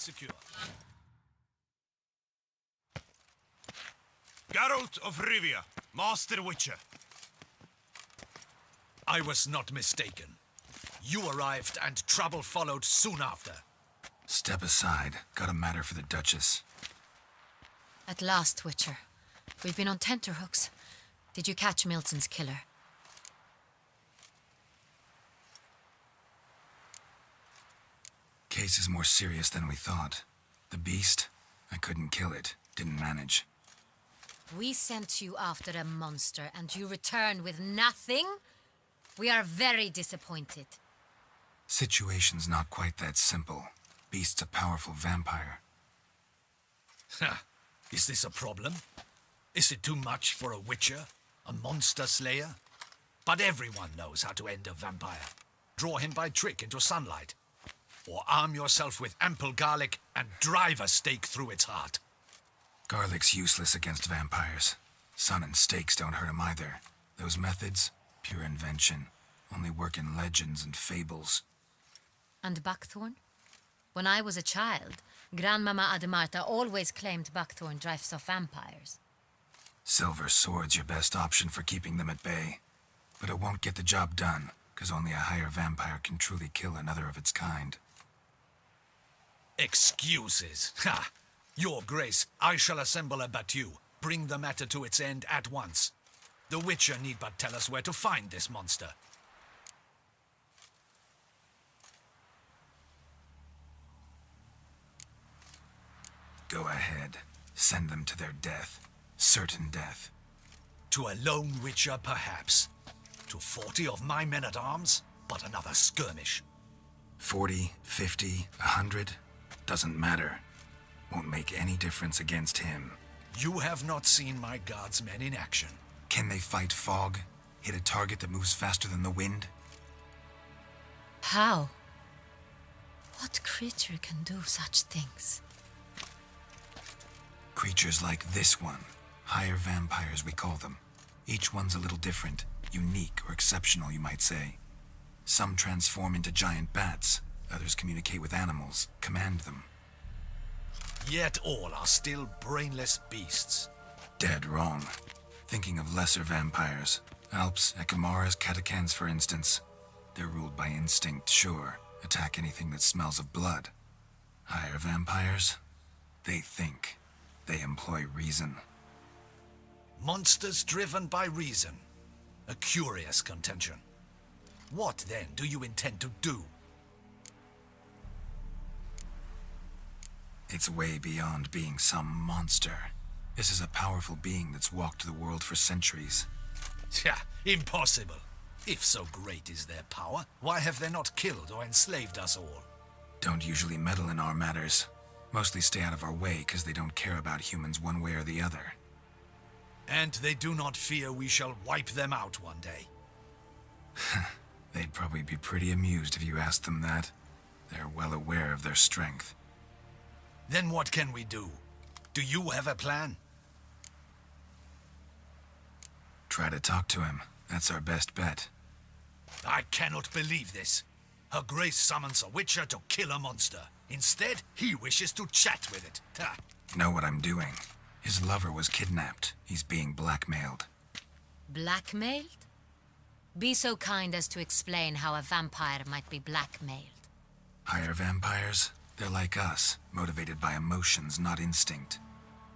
secure. Geralt of Rivia, Master Witcher. I was not mistaken. You arrived and trouble followed soon after. Step aside. Got a matter for the Duchess. At last, Witcher. We've been on tenterhooks. Did you catch Milton's killer? Case is more serious than we thought. The beast? I couldn't kill it. Didn't manage. We sent you after a monster and you returned with nothing? We are very disappointed. Situation's not quite that simple. Beast's a powerful vampire. Ha! Is this a problem? Is it too much for a witcher? A monster slayer? But everyone knows how to end a vampire. Draw him by trick into sunlight. Or arm yourself with ample garlic and drive a stake through its heart. Garlic's useless against vampires. Sun and stakes don't hurt him either. Those methods, pure invention. Only work in legends and fables. And buckthorn? When I was a child, Grandmama Ademarta always claimed buckthorn drives off vampires. Silver sword's your best option for keeping them at bay. But it won't get the job done, because only a higher vampire can truly kill another of its kind. Excuses. Ha! Your Grace, I shall assemble a battue. Bring the matter to its end at once. The Witcher need but tell us where to find this monster. Go ahead. Send them to their death. Certain death. To a lone Witcher, perhaps. To 40 of my men-at-arms, but another skirmish. 40, 50, 100? Doesn't matter. Won't make any difference against him. You have not seen my guardsmen in action. Can they fight fog? Hit a target that moves faster than the wind? How? What creature can do such things? Creatures like this one. Higher vampires, we call them. Each one's a little different. Unique or exceptional, you might say. Some transform into giant bats. Others communicate with animals, command them. Yet all are still brainless beasts. Dead wrong. Thinking of lesser vampires. Alps, Ekamaras, Catacans, for instance. They're ruled by instinct, sure. Attack anything that smells of blood. Higher vampires? They think. They employ reason. Monsters driven by reason. A curious contention. What, then, do you intend to do? It's way beyond being some monster. This is a powerful being that's walked the world for centuries. Yeah, impossible. If so great is their power, why have they not killed or enslaved us all? Don't usually meddle in our matters. Mostly stay out of our way because they don't care about humans one way or the other. And they do not fear we shall wipe them out one day. They'd probably be pretty amused if you asked them that. They're well aware of their strength. Then what can we do? Do you have a plan? Try to talk to him. That's our best bet. I cannot believe this. Her Grace summons a Witcher to kill a monster. Instead, he wishes to chat with it. Ha. Know what I'm doing. His lover was kidnapped. He's being blackmailed. Blackmailed? Be so kind as to explain how a vampire might be blackmailed. Higher vampires? They're like us, motivated by emotions, not instinct.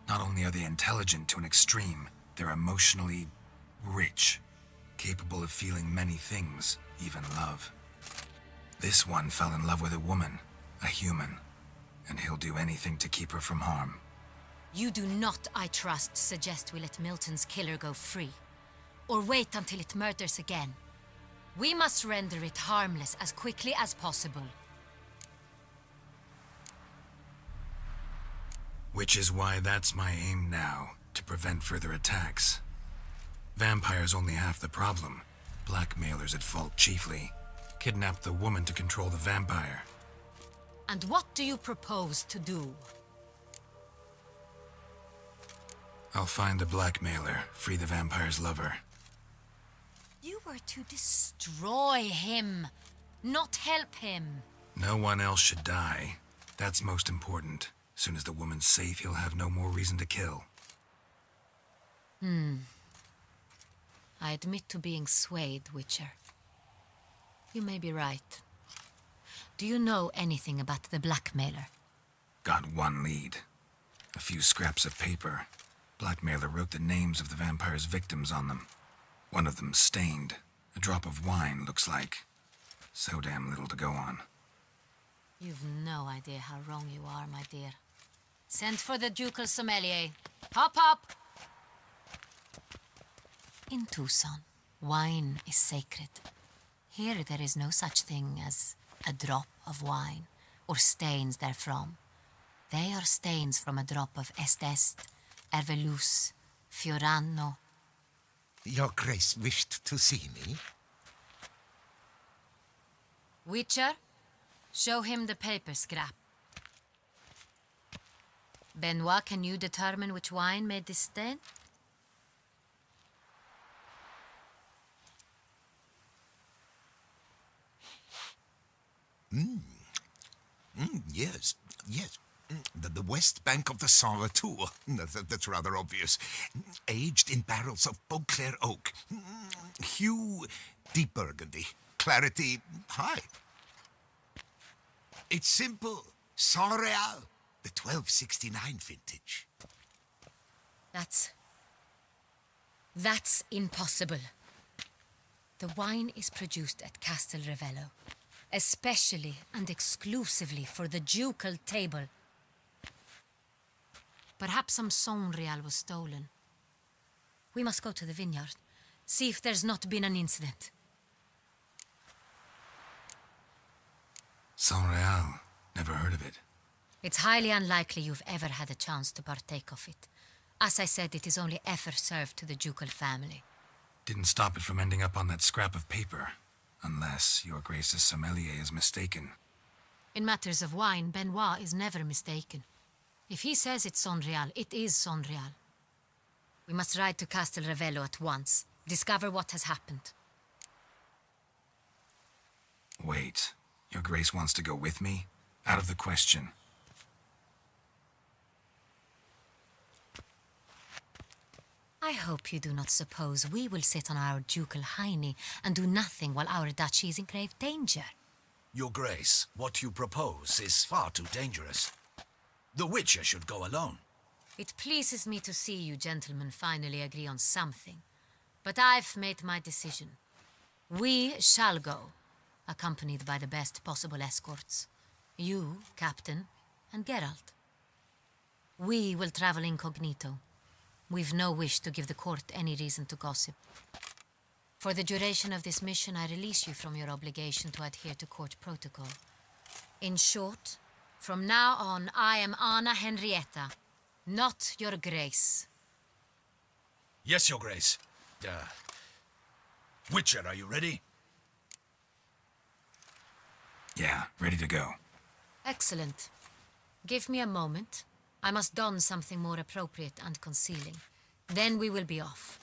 Not only are they intelligent to an extreme, they're emotionally rich, capable of feeling many things, even love. This one fell in love with a woman, a human, and he'll do anything to keep her from harm. You do not, I trust, suggest we let Milton's killer go free, or wait until it murders again. We must render it harmless as quickly as possible. Which is why that's my aim now, to prevent further attacks. Vampires only half the problem. Blackmailers at fault chiefly. Kidnap the woman to control the vampire. And what do you propose to do? I'll find the blackmailer, free the vampire's lover. You were to destroy him, not help him. No one else should die. That's most important. Soon as the woman's safe, he'll have no more reason to kill. I admit to being swayed, Witcher. You may be right. Do you know anything about the blackmailer? Got one lead. A few scraps of paper. Blackmailer wrote the names of the vampire's victims on them. One of them stained. A drop of wine, looks like. So damn little to go on. You've no idea how wrong you are, my dear. Send for the ducal sommelier. Hop, hop! In Tucson, wine is sacred. Here there is no such thing as a drop of wine, or stains therefrom. They are stains from a drop of Est, Ervelus, Fiorano. Your Grace wished to see me? Witcher, show him the paper scrap. Benoit, can you determine which wine made this stain? Yes. The west bank of the Saint Retour. That's rather obvious. Aged in barrels of Beauclair oak. Hue, deep burgundy. Clarity, high. It's simple. Saint Real, the 1269 vintage. That's impossible. The wine is produced at Castel Ravello, especially and exclusively for the ducal table. Perhaps some Saint Real was stolen. We must go to the vineyard, see if there's not been an incident. Saint Real. Never heard of it. It's highly unlikely you've ever had a chance to partake of it. As I said, it is only ever served to the ducal family. Didn't stop it from ending up on that scrap of paper. Unless your Grace's sommelier is mistaken. In matters of wine, Benoit is never mistaken. If he says it's Saint Real, it is Saint Real. We must ride to Castel Ravello at once. Discover what has happened. Wait. Your Grace wants to go with me? Out of the question. I hope you do not suppose we will sit on our ducal hiney and do nothing while our duchy is in grave danger. Your Grace, what you propose is far too dangerous. The Witcher should go alone. It pleases me to see you gentlemen finally agree on something. But I've made my decision. We shall go, accompanied by the best possible escorts. You, Captain, and Geralt. We will travel incognito. We've no wish to give the court any reason to gossip. For the duration of this mission, I release you from your obligation to adhere to court protocol. In short, from now on, I am Anna Henrietta, not your Grace. Yes, Your Grace. Witcher, are you ready? Yeah, ready to go. Excellent. Give me a moment. I must don something more appropriate and concealing. Then we will be off.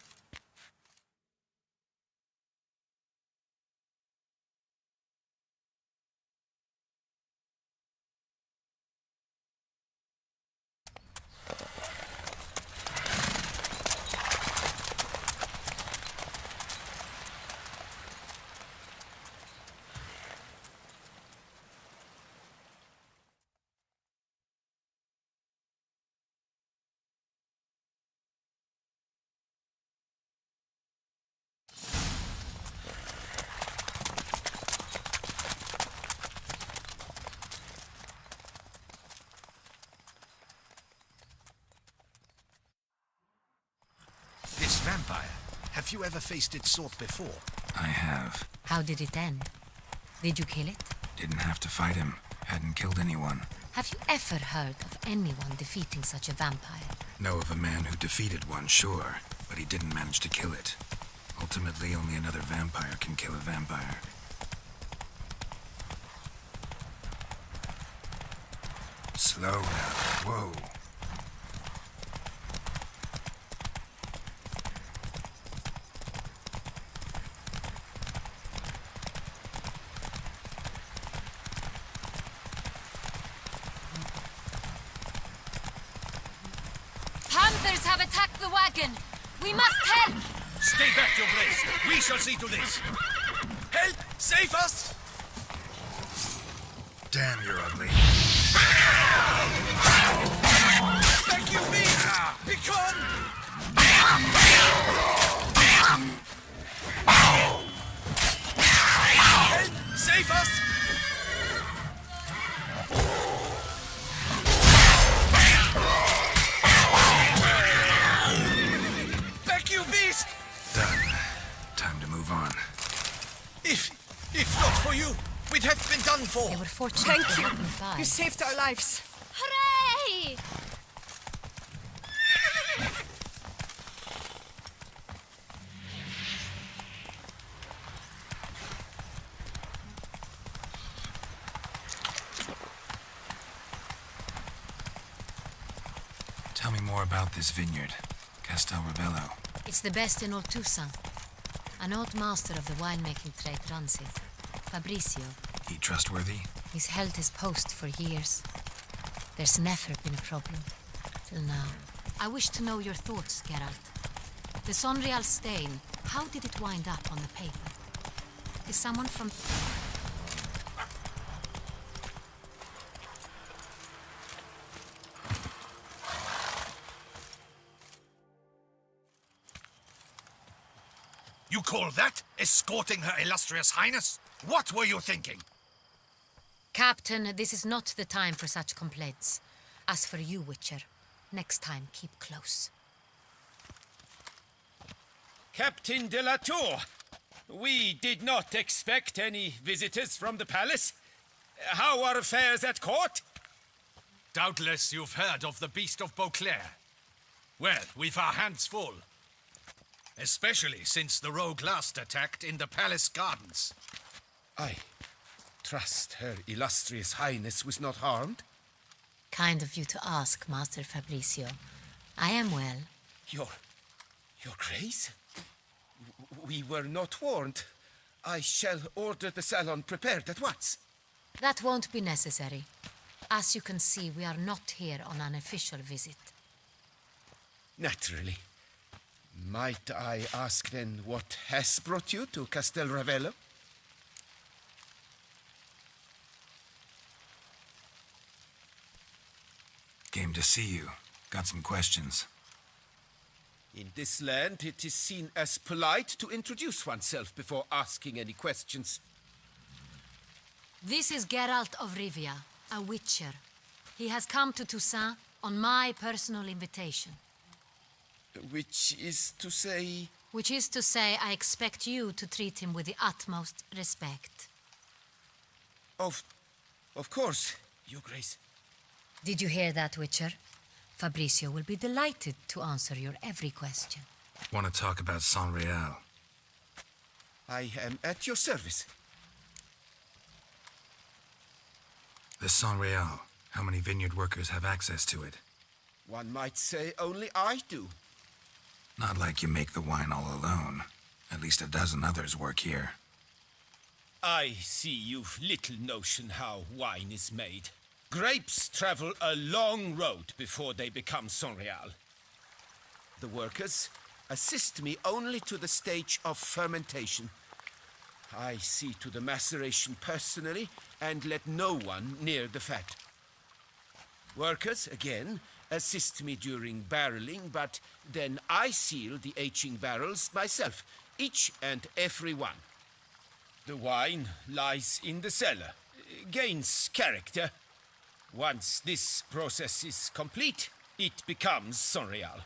This vampire, have you ever faced its sort before? I have. How did it end? Did you kill it? Didn't have to fight him. Hadn't killed anyone. Have you ever heard of anyone defeating such a vampire? Know of a man who defeated one, sure, but he didn't manage to kill it. Ultimately, only another vampire can kill a vampire. Slow now. Whoa. attack the wagon! We must help! Stay back, your grace. We shall see to this. Help! Save us! Damn, you're ugly. Thank you, beast! Begone! Help! Save us! Back, you beast! Done. Time to move on. If not for you, we'd have been done for. They were fortunate Thank they you. happened by. You saved our lives. Hooray! Tell me more about this vineyard, Castel Ravello. It's the best in all Toussaint. An old master of the winemaking trade runs it. Fabrizio. He trustworthy? He's held his post for years. There's never been a problem. Till now. I wish to know your thoughts, Geralt. The Sonreal stain, how did it wind up on the paper? Is someone from... You call that escorting Her Illustrious Highness? What were you thinking? Captain, this is not the time for such complaints. As for you, Witcher, next time keep close. Captain de la Tour, we did not expect any visitors from the palace. How are affairs at court? Doubtless you've heard of the Beast of Beauclair. Well, we've our hands full. Especially since the rogue last attacked in the palace gardens. I trust Her Illustrious Highness was not harmed. Kind of you to ask, Master Fabrizio. I am well. Your Grace? We were not warned. I shall order the salon prepared at once. That won't be necessary. As you can see, we are not here on an official visit. Naturally. Might I ask then what has brought you to Castel Ravello? Came to see you. Got some questions. In this land, it is seen as polite to introduce oneself before asking any questions. This is Geralt of Rivia, a witcher. He has come to Toussaint on my personal invitation. Which is to say... Which is to say, I expect you to treat him with the utmost respect. Of course, Your Grace. Did you hear that, Witcher? Fabrizio will be delighted to answer your every question. Want to talk about Sonreal? I am at your service. The Sonreal. How many vineyard workers have access to it? One might say only I do. Not like you make the wine all alone. At least a dozen others work here. I see you've little notion how wine is made. Grapes travel a long road before they become Sonreal. The workers assist me only to the stage of fermentation. I see to the maceration personally and let no one near the fat. Workers, again, assist me during barreling, but then I seal the aging barrels myself, each and every one. The wine lies in the cellar, gains character. Once this process is complete, it becomes Sonreal.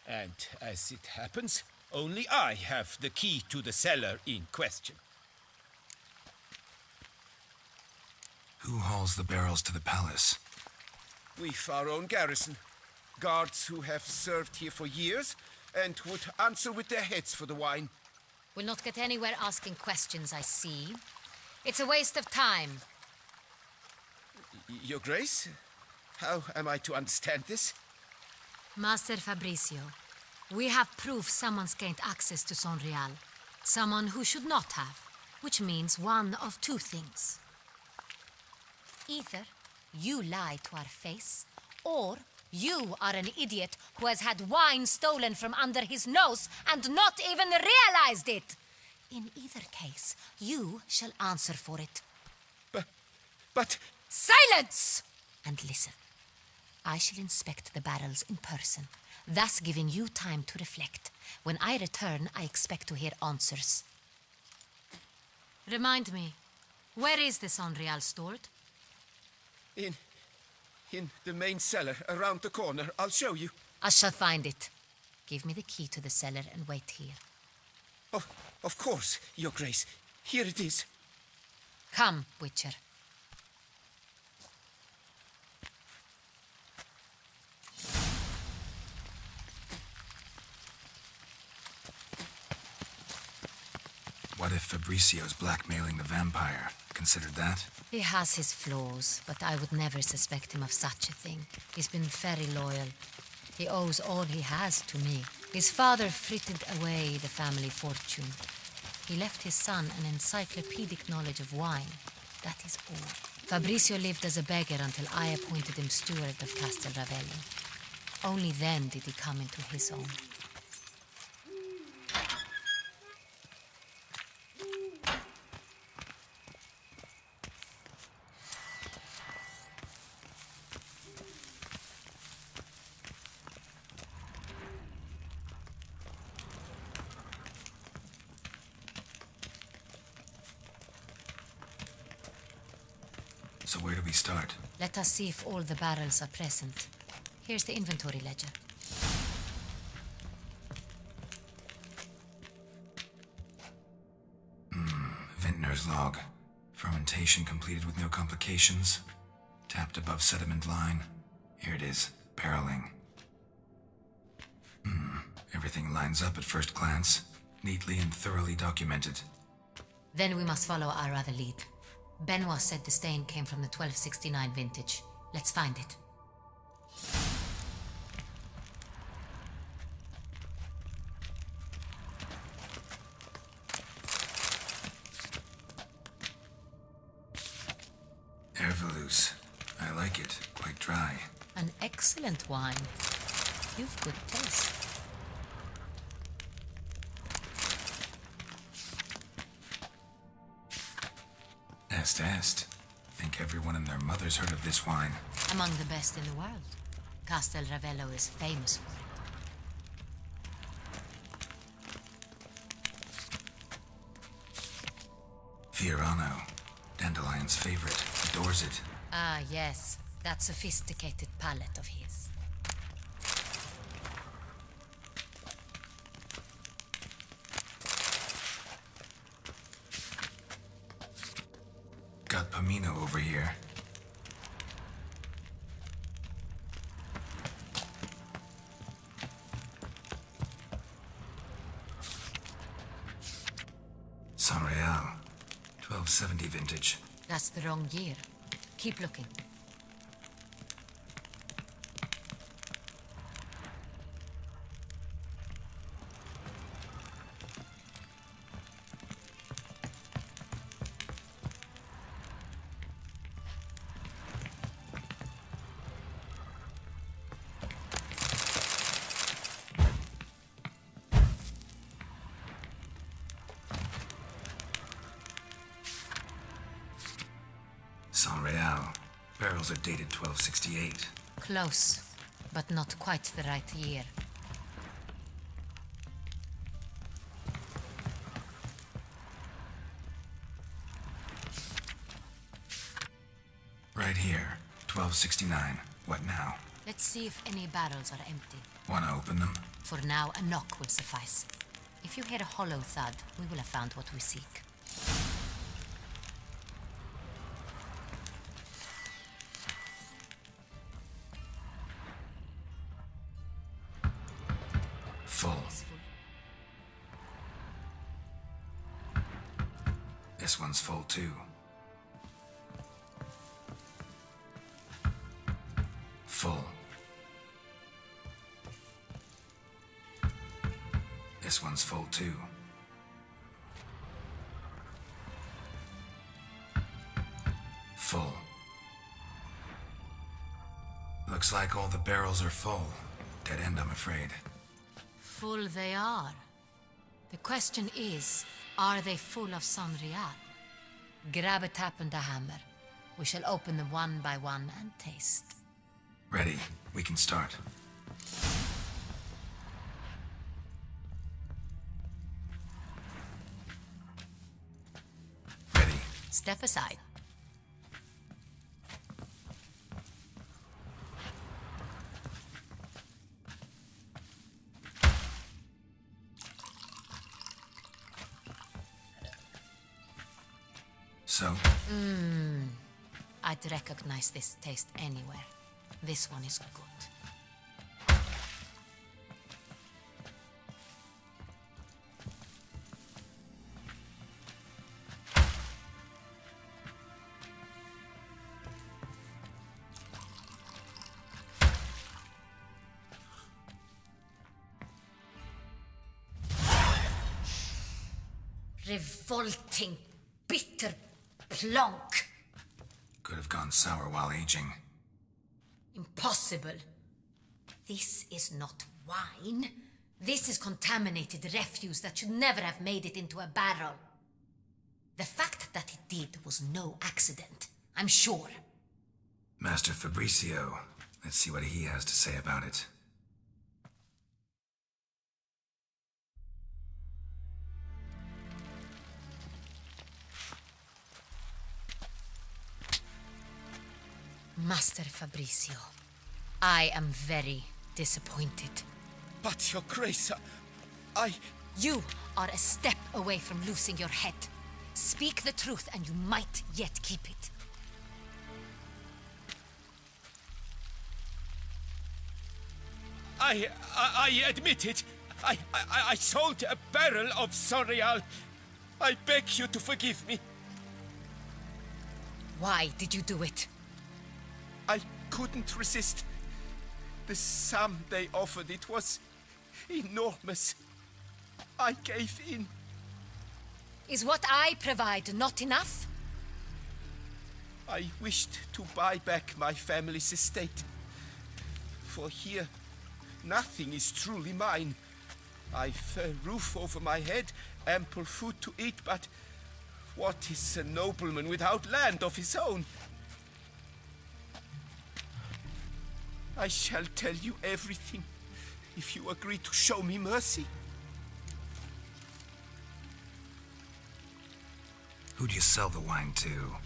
And as it happens, only I have the key to the cellar in question. Who hauls the barrels to the palace? We've our own garrison. Guards who have served here for years and would answer with their heads for the wine. We'll not get anywhere asking questions, I see. It's a waste of time. Your Grace? How am I to understand this? Master Fabrizio, we have proof someone's gained access to Sonreal. Someone who should not have, which means one of two things. Either you lie to our face, or You are an idiot who has had wine stolen from under his nose and not even realized it. In either case, you shall answer for it. But... Silence! And listen. I shall inspect the barrels in person, thus giving you time to reflect. When I return, I expect to hear answers. Remind me, where is this Unreal stored? In the main cellar, around the corner. I'll show you. I shall find it. Give me the key to the cellar and wait here. Oh, of course, Your Grace. Here it is. Come, Witcher. What if Fabricio's blackmailing the vampire? Considered that? He has his flaws, but I would never suspect him of such a thing. He's been very loyal. He owes all he has to me. His father frittered away the family fortune. He left his son an encyclopedic knowledge of wine. That is all. Fabricio lived as a beggar until I appointed him steward of Castel Ravello. Only then did he come into his own. So where do we start? Let us see if all the barrels are present. Here's the inventory ledger. Vintner's log. Fermentation completed with no complications. Tapped above sediment line. Here it is. Barreling. Everything lines up at first glance. Neatly and thoroughly documented. Then we must follow our other lead. Benoit said the stain came from the 1269 vintage. Let's find it. Herveloos. I like it. Quite dry. An excellent wine. You've good taste. Est. Think everyone and their mother's heard of this wine. Among the best in the world. Castel Ravello is famous for it. Fiorano. Dandelion's favorite. Adores it. Ah, yes. That sophisticated palate of his. Got Pomino over here. San Real. 1270 vintage. That's the wrong year. Keep looking. San Real. Barrels are dated 1268. Close, but not quite the right year. Right here. 1269. What now? Let's see if any barrels are empty. Wanna open them? For now, a knock will suffice. If you hear a hollow thud, we will have found what we seek. Full. This one's full too. Full. This one's full too. Full. Looks like all the barrels are full. Dead end, I'm afraid. Full they are. The question is, are they full of Sonreal? Grab a tap and a hammer. We shall open them one by one and taste. Ready. We can start. Ready. Step aside. So, I'd recognize this taste anywhere. This one is good. Revolting, bitter plonk. could have gone sour while aging. Impossible. This is not wine. This is contaminated refuse that should never have made it into a barrel. The fact that it did was no accident, I'm sure. Master Fabricio, let's see what he has to say about it. Master Fabricio, I am very disappointed. But, Your Grace, I... You are a step away from losing your head. Speak the truth and you might yet keep it. I admit it. I sold a barrel of Sonreal. I beg you to forgive me. Why did you do it? I couldn't resist. The sum they offered, it was enormous. I gave in. Is what I provide not enough? I wished to buy back my family's estate. For here, nothing is truly mine. I've a roof over my head, ample food to eat, but what is a nobleman without land of his own? I shall tell you everything if you agree to show me mercy. Who'd you sell the wine to?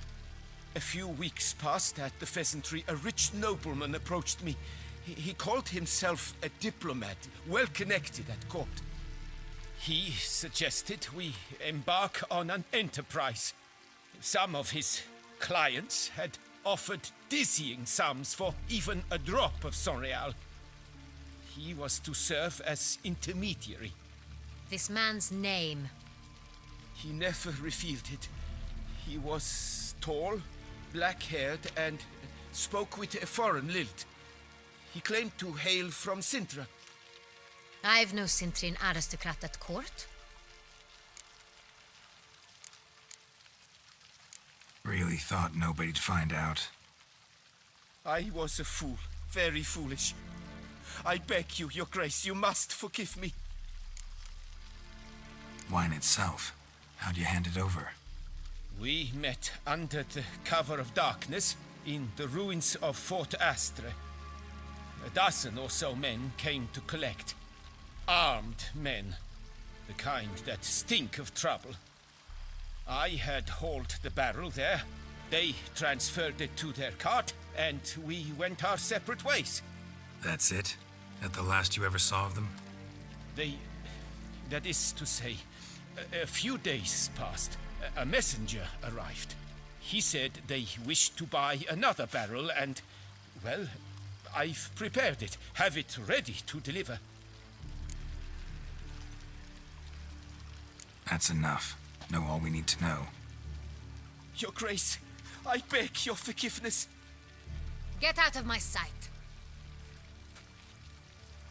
A few weeks past at the pheasantry, a rich nobleman approached me. He called himself a diplomat, well connected at court. He suggested we embark on an enterprise. Some of his clients had offered dizzying sums for even a drop of Sonreal. He was to serve as intermediary. This man's name. He never revealed it. He was tall, black-haired, and spoke with a foreign lilt. He claimed to hail from Sintra. I've no Cintrin aristocrat at court. Really thought nobody'd find out. I was a fool, very foolish. I beg you, Your Grace, you must forgive me. Wine itself, how'd you hand it over? We met under the cover of darkness in the ruins of Fort Astre. A dozen or so men came to collect. Armed men, the kind that stink of trouble. I had hauled the barrel there. They transferred it to their cart, and we went our separate ways. That's it? That the last you ever saw of them? That is to say, a few days passed. A messenger arrived. He said they wished to buy another barrel and, well, I've prepared it, have it ready to deliver. That's enough. Know all we need to know. Your Grace, I beg your forgiveness. Get out of my sight.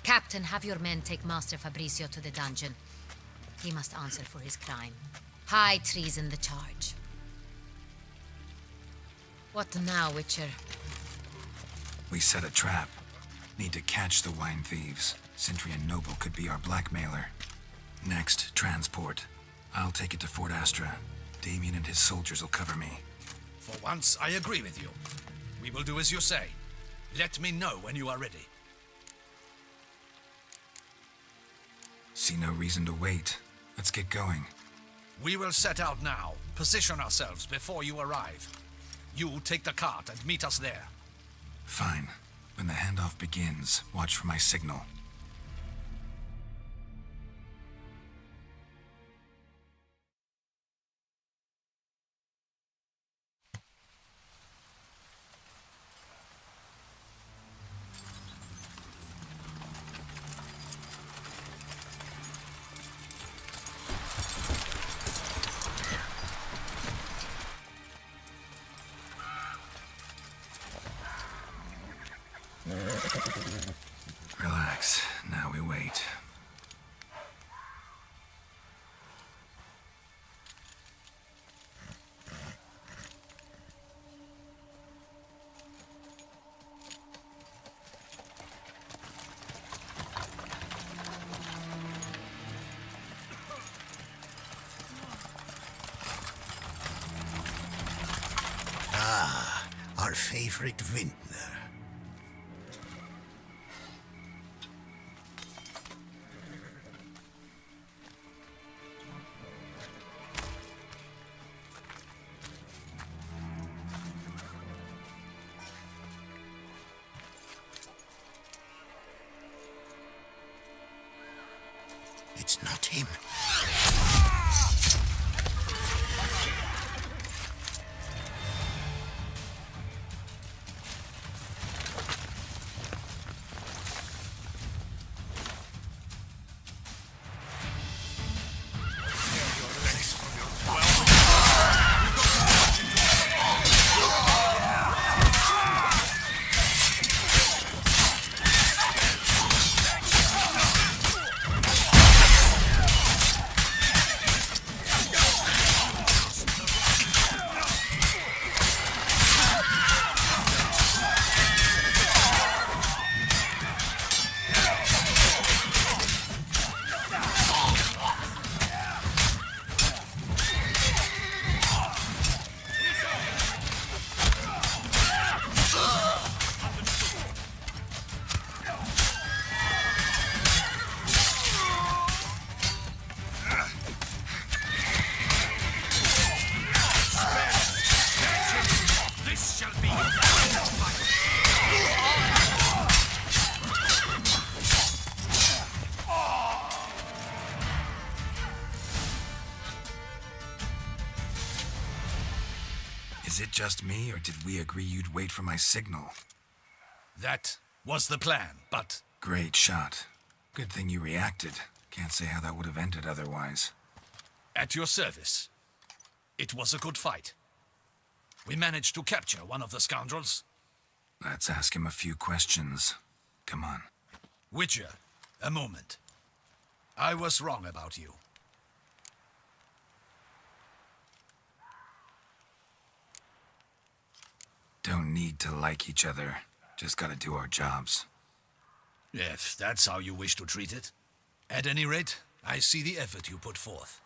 Captain, have your men take Master Fabricio to the dungeon. He must answer for his crime. High treason the charge. What now, Witcher? We set a trap. Need to catch the wine thieves. Sentry and Noble could be our blackmailer. Next, transport. I'll take it to Fort Astra. Damien and his soldiers will cover me. For once, I agree with you. We will do as you say. Let me know when you are ready. See no reason to wait. Let's get going. We will set out now. Position ourselves before you arrive. You take the cart and meet us there. Fine. When the handoff begins, watch for my signal. Relax. Now we wait. Our favorite vintner. It's not him. Is it just me, or did we agree you'd wait for my signal? That was the plan, but Great shot. Good thing you reacted. Can't say how that would have ended otherwise. at your service. It was a good fight. We managed to capture one of the scoundrels. Let's ask him a few questions. Come on. Witcher, a moment. I was wrong about you. Don't need to like each other. Just gotta do our jobs. If that's how you wish to treat it. At any rate, I see the effort you put forth.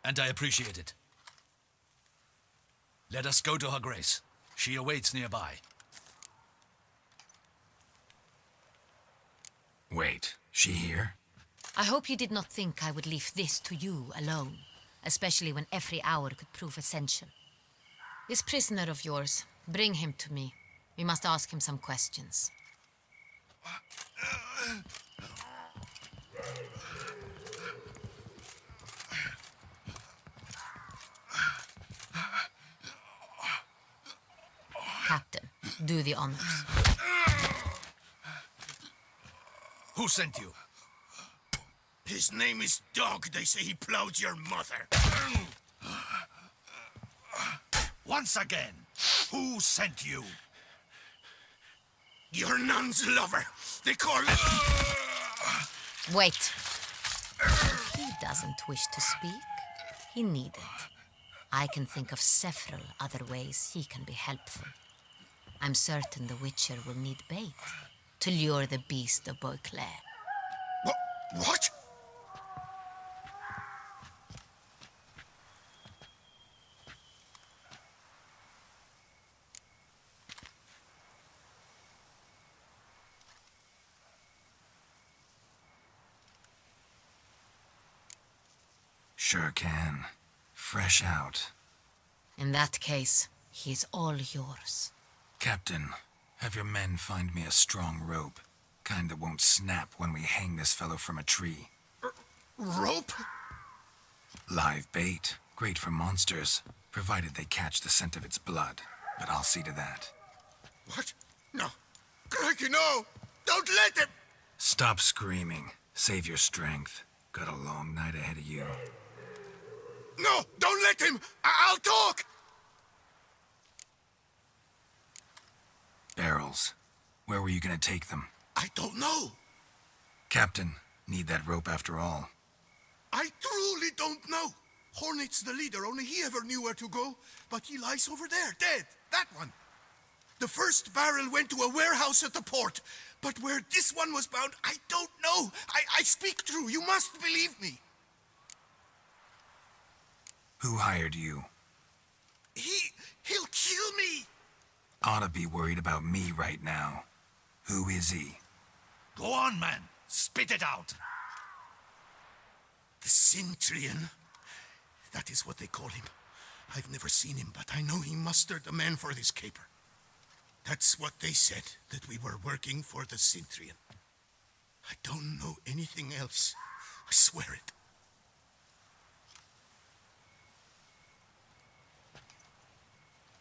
And I appreciate it. Let us go to Her Grace. She awaits nearby. Wait, she here? I hope you did not think I would leave this to you alone, especially when every hour could prove essential. This prisoner of yours, bring him to me. We must ask him some questions. Captain, do the honors. Who sent you? His name is Dog. They say he plowed your mother. Once again, who sent you? Your nun's lover. They call it... Wait. He doesn't wish to speak. He needn't. I can think of several other ways he can be helpful. I'm certain the Witcher will need bait to lure the beast of Beauclair. What? Sure can. Fresh out. In that case, he's all yours. Captain, have your men find me a strong rope. Kind that won't snap when we hang this fellow from a tree. Rope? Live bait. Great for monsters, provided they catch the scent of its blood. But I'll see to that. What? No. Crikey, no! Don't let him! Stop screaming. Save your strength. Got a long night ahead of you. No! Don't let him! I'll talk! Barrels. Where were you gonna take them? I don't know. Captain, need that rope after all. I truly don't know. Hornet's the leader, only he ever knew where to go. But he lies over there, dead. That one. The first barrel went to a warehouse at the port. But where this one was bound, I don't know. I speak true. You must believe me. Who hired you? He'll kill me. Ought to be worried about me right now. Who is he? Go on, man. Spit it out. The Centurion. That is what they call him. I've never seen him, but I know he mustered the men for this caper. That's what they said, that we were working for the Centurion. I don't know anything else. I swear it.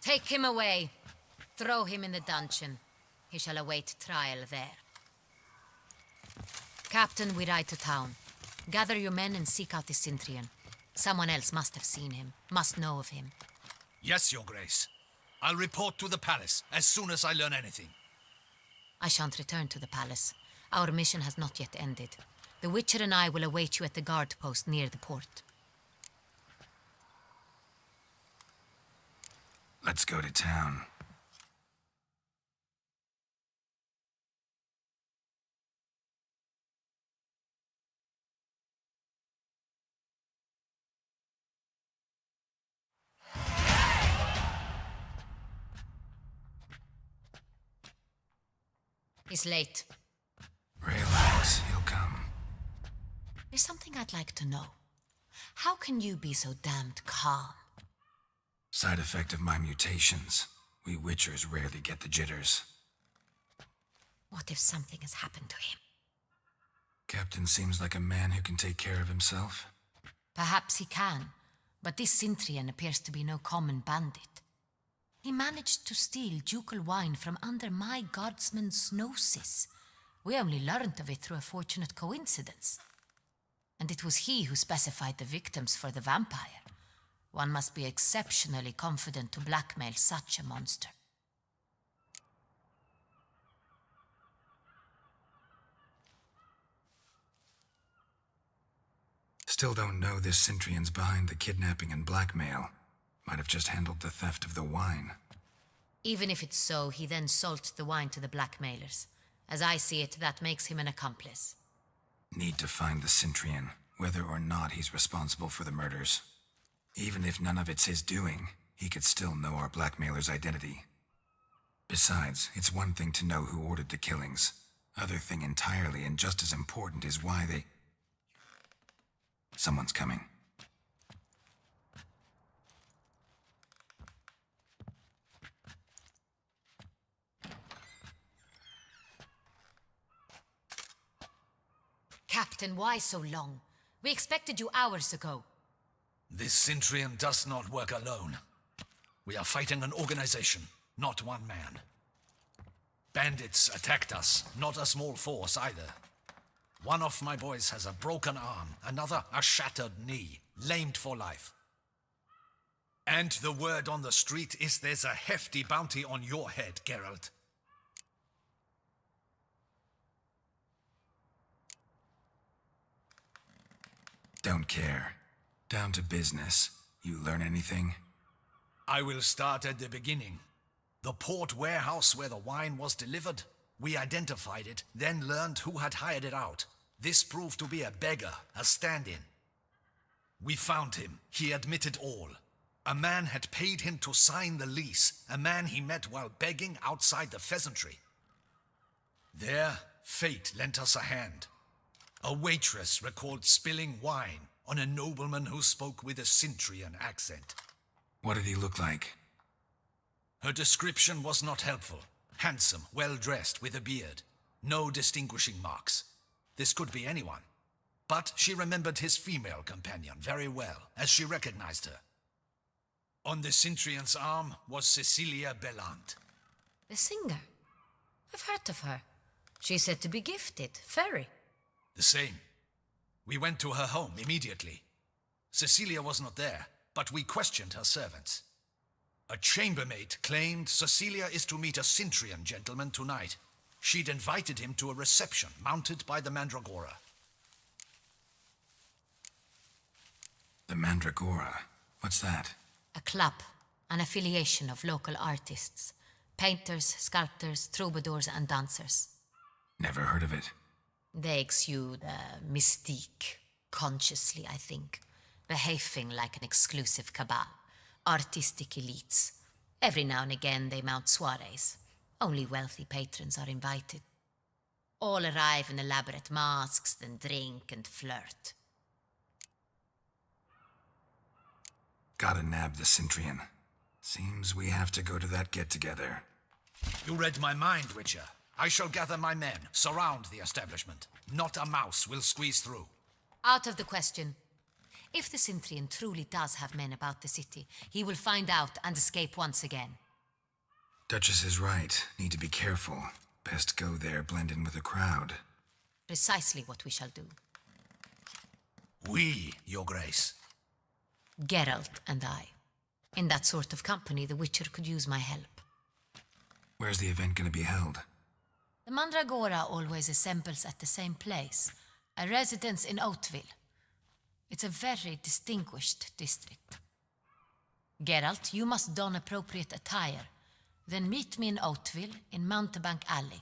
Take him away. Throw him in the dungeon. He shall await trial there. Captain, we ride to town. Gather your men and seek out the Centurion. Someone else must have seen him, must know of him. Yes, Your Grace. I'll report to the palace as soon as I learn anything. I shan't return to the palace. Our mission has not yet ended. The Witcher and I will await you at the guard post near the port. Let's go to town. He's late. Relax, he'll come. There's something I'd like to know. How can you be so damned calm? Side effect of my mutations. We Witchers rarely get the jitters. What if something has happened to him? Captain seems like a man who can take care of himself. Perhaps he can, but this Centurion appears to be no common bandit. He managed to steal ducal wine from under my guardsman's noses. We only learned of it through a fortunate coincidence. And it was he who specified the victims for the vampire. One must be exceptionally confident to blackmail such a monster. Still don't know this Centurion's behind the kidnapping and blackmail. Might have just handled the theft of the wine. Even if it's so, he then sold the wine to the blackmailers. As I see it, that makes him an accomplice. Need to find the Centurion, whether or not he's responsible for the murders. Even if none of it's his doing, he could still know our blackmailer's identity. Besides, it's one thing to know who ordered the killings. Other thing entirely, and just as important, is why they... Someone's coming. Captain, why so long? We expected you hours ago. This Centurion does not work alone. We are fighting an organization, not one man. Bandits attacked us, not a small force either. One of my boys has a broken arm, another a shattered knee, lamed for life. And the word on the street is there's a hefty bounty on your head, Geralt. Don't care. Down to business. You learn anything? I will start at the beginning. The port warehouse where the wine was delivered. We identified it, then learned who had hired it out. This proved to be a beggar, a stand-in. We found him. He admitted all. A man had paid him to sign the lease, a man he met while begging outside the pheasantry. There, fate lent us a hand. A waitress recalled spilling wine on a nobleman who spoke with a Cintrian accent. What did he look like? Her description was not helpful. Handsome, well-dressed, with a beard. No distinguishing marks. This could be anyone. But she remembered his female companion very well, as she recognized her. On the Cintrian's arm was Cecilia Bellant. The singer? I've heard of her. She's said to be gifted, very. The same. We went to her home immediately. Cecilia was not there, but we questioned her servants. A chambermaid claimed Cecilia is to meet a Cintrian gentleman tonight. She'd invited him to a reception mounted by the Mandragora. The Mandragora? What's that? A club, an affiliation of local artists. Painters, sculptors, troubadours and dancers. Never heard of it. They exude mystique, consciously, I think. Behaving like an exclusive cabal. Artistic elites. Every now and again they mount soirees. Only wealthy patrons are invited. All arrive in elaborate masks, then drink and flirt. Gotta nab the Cintrian. Seems we have to go to that get-together. You read my mind, Witcher. I shall gather my men, surround the establishment. Not a mouse will squeeze through. Out of the question. If the Cintrian truly does have men about the city, he will find out and escape once again. Duchess is right. Need to be careful. Best go there, blend in with the crowd. Precisely what we shall do. We, Your Grace. Geralt and I. In that sort of company, the Witcher could use my help. Where's the event gonna be held? The Mandragora always assembles at the same place, a residence in Oatville. It's a very distinguished district. Geralt, you must don appropriate attire. Then meet me in Oatville in Mountebank Alley.